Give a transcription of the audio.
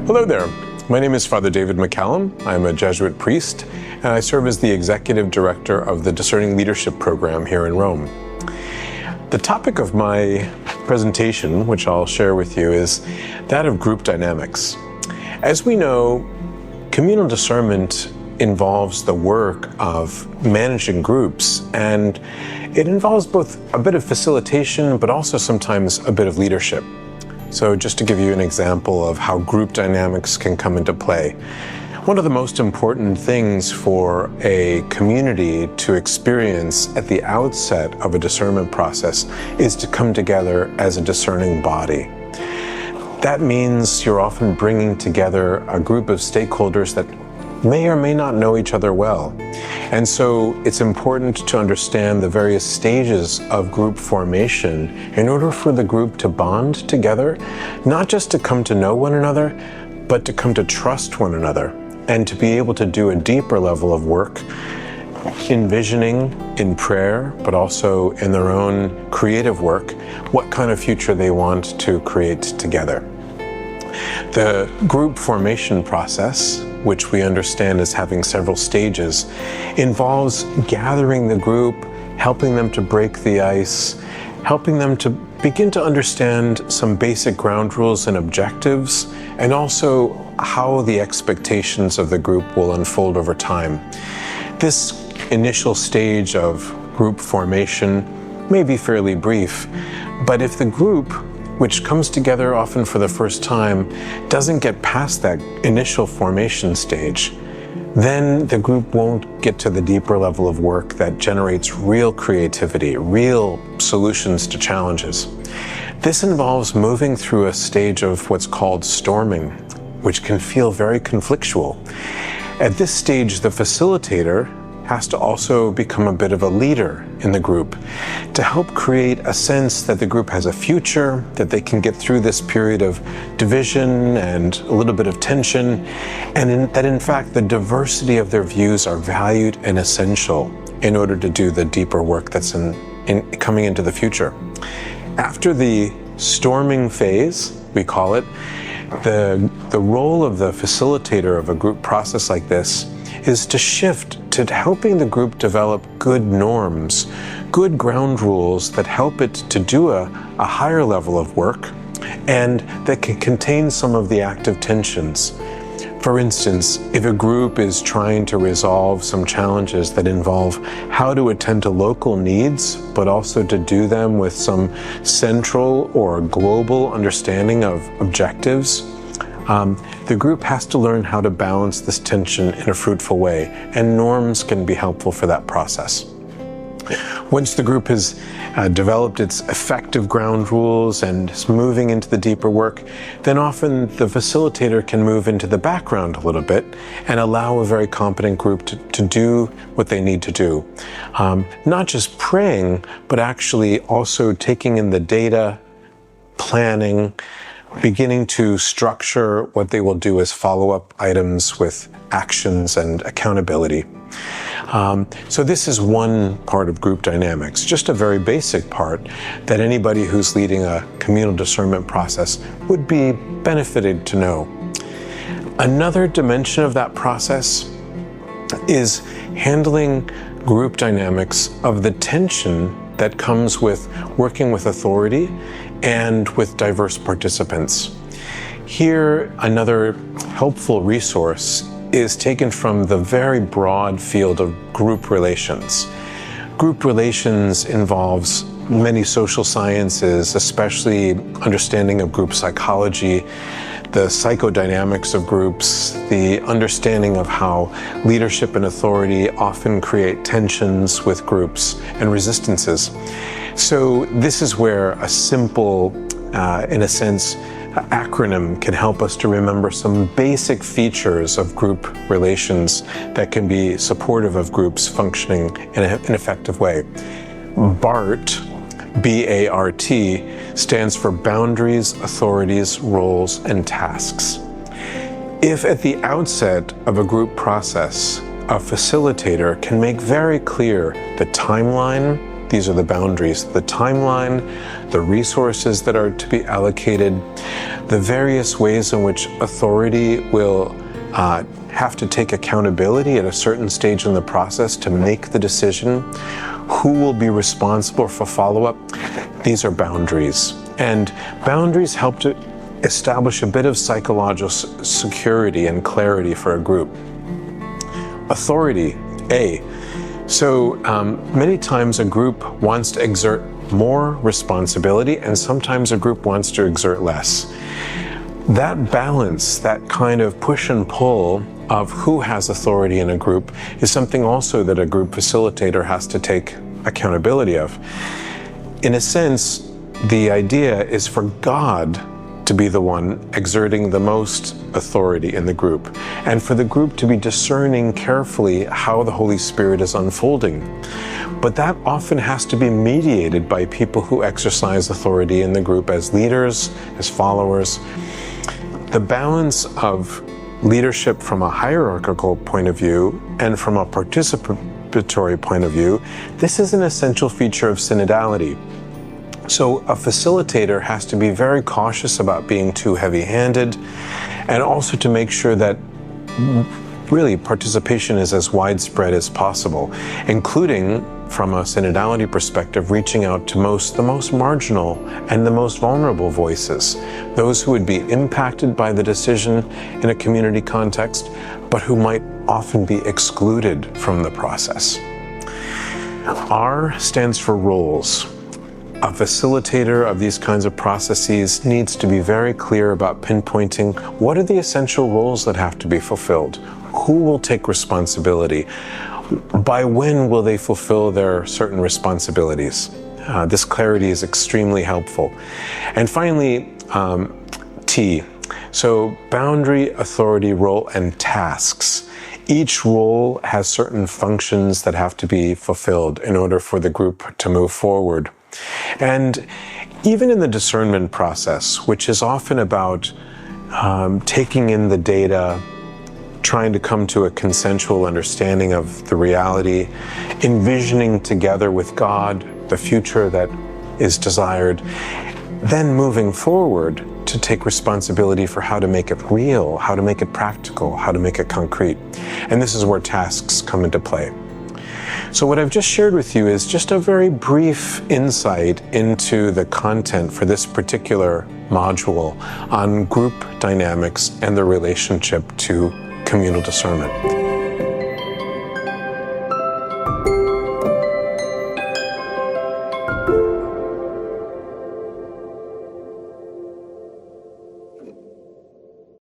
Hello there. My name is Father David McCallum. I'm a Jesuit priest, and I serve as the Executive Director of the Discerning Leadership Program here in Rome. The topic of my presentation, which I'll share with you, is that of group dynamics. As we know, communal discernment involves the work of managing groups, and it involves both a bit of facilitation, but also sometimes a bit of leadership. So just to give you an example of how group dynamics can come into play, one of the most important things for a community to experience at the outset of a discernment process is to come together as a discerning body. That means you're often bringing together a group of stakeholders that may or may not know each other well. And so it's important to understand the various stages of group formation in order for the group to bond together, not just to come to know one another, but to come to trust one another and to be able to do a deeper level of work, envisioning in prayer, but also in their own creative work, what kind of future they want to create together. The group formation process, which we understand as having several stages, involves gathering the group, helping them to break the ice, helping them to begin to understand some basic ground rules and objectives, and also how the expectations of the group will unfold over time. This initial stage of group formation may be fairly brief, but if the group, which comes together often for the first time, doesn't get past that initial formation stage, then the group won't get to the deeper level of work that generates real creativity, real solutions to challenges. This involves moving through a stage of what's called storming, which can feel very conflictual. At this stage, the facilitator has to also become a bit of a leader in the group to help create a sense that the group has a future, that they can get through this period of division and a little bit of tension, and that in fact the diversity of their views are valued and essential in order to do the deeper work that's in coming into the future. After the storming phase, we call it, the role of the facilitator of a group process like this is to shift to helping the group develop good norms, good ground rules that help it to do a higher level of work and that can contain some of the active tensions. For instance, if a group is trying to resolve some challenges that involve how to attend to local needs, but also to do them with some central or global understanding of objectives, the group has to learn how to balance this tension in a fruitful way, and norms can be helpful for that process. Once the group has developed its effective ground rules and is moving into the deeper work, then often the facilitator can move into the background a little bit and allow a very competent group to do what they need to do. Not just praying, but actually also taking in the data, planning, beginning to structure what they will do as follow-up items with actions and accountability. So this is one part of group dynamics, just a very basic part that anybody who's leading a communal discernment process would be benefited to know. Another dimension of that process is handling group dynamics of the tension that comes with working with authority and with diverse participants. Here, another helpful resource is taken from the very broad field of group relations. Group relations involves many social sciences, especially understanding of group psychology, the psychodynamics of groups, the understanding of how leadership and authority often create tensions with groups and resistances. So this is where a simple, in a sense, acronym can help us to remember some basic features of group relations that can be supportive of groups functioning in an effective way. BART, B-A-R-T, stands for boundaries, authorities, roles, and tasks. If at the outset of a group process, a facilitator can make very clear the timeline, These are the boundaries: the timeline, the resources that are to be allocated, the various ways in which authority will have to take accountability at a certain stage in the process to make the decision, who will be responsible for follow-up. These are boundaries. And boundaries help to establish a bit of psychological security and clarity for a group. Authority, A. So many times a group wants to exert more responsibility, and sometimes a group wants to exert less. That balance, that kind of push and pull of who has authority in a group, is something also that a group facilitator has to take accountability of. In a sense, the idea is for God to be the one exerting the most authority in the group, and for the group to be discerning carefully how the Holy Spirit is unfolding. But that often has to be mediated by people who exercise authority in the group as leaders, as followers. The balance of leadership from a hierarchical point of view and from a participatory point of view, this is an essential feature of synodality. So a facilitator has to be very cautious about being too heavy-handed, and also to make sure that really participation is as widespread as possible, including, from a synodality perspective, reaching out to the most marginal and the most vulnerable voices, those who would be impacted by the decision in a community context, but who might often be excluded from the process. R stands for roles. A facilitator of these kinds of processes needs to be very clear about pinpointing what are the essential roles that have to be fulfilled. Who will take responsibility? By when will they fulfill their certain responsibilities? This clarity is extremely helpful. And finally, T. So boundary, authority, role, and tasks. Each role has certain functions that have to be fulfilled in order for the group to move forward. And even in the discernment process, which is often about taking in the data, trying to come to a consensual understanding of the reality, envisioning together with God the future that is desired, then moving forward to take responsibility for how to make it real, how to make it practical, how to make it concrete. And this is where tasks come into play. So what I've just shared with you is just a very brief insight into the content for this particular module on group dynamics and the relationship to communal discernment.